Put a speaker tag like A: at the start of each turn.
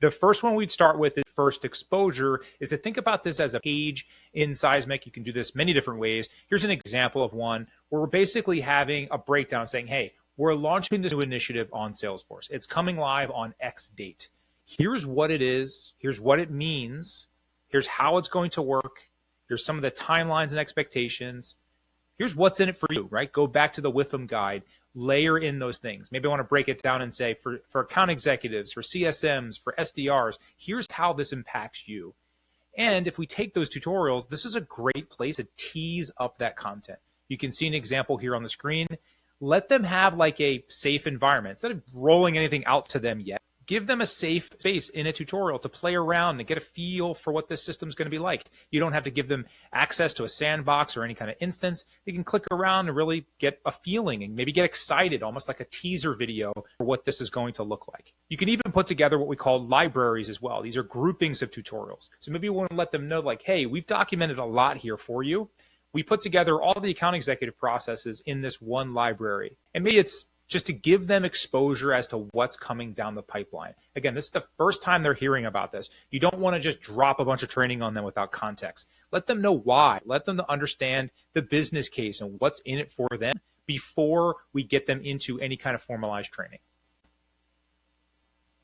A: The first one we'd start with is first exposure, is to think about this as a page in Seismic. You can do this many different ways. Here's an example of one where we're basically having a breakdown saying, hey, we're launching this new initiative on Salesforce. It's coming live on X date. Here's what it is. Here's what it means. Here's how it's going to work. Here's some of the timelines and expectations. Here's what's in it for you, right? Go back to the with them guide, layer in those things. Maybe I want to break it down and say for account executives, for CSMs, for SDRs, here's how this impacts you. And if we take those tutorials, this is a great place to tease up that content. You can see an example here on the screen. Let them have like a safe environment. Instead of rolling anything out to them yet, give them a safe space in a tutorial to play around and get a feel for what this system's going to be like. You don't have to give them access to a sandbox or any kind of instance. They can click around and really get a feeling and maybe get excited, almost like a teaser video for what this is going to look like. You can even put together what we call libraries as well. These are groupings of tutorials. So maybe you want to let them know like, hey, we've documented a lot here for you. We put together all the account executive processes in this one library. And maybe it's just to give them exposure as to what's coming down the pipeline. Again, this is the first time they're hearing about this. You don't want to just drop a bunch of training on them without context. Let them know why. Let them understand the business case and what's in it for them before we get them into any kind of formalized training.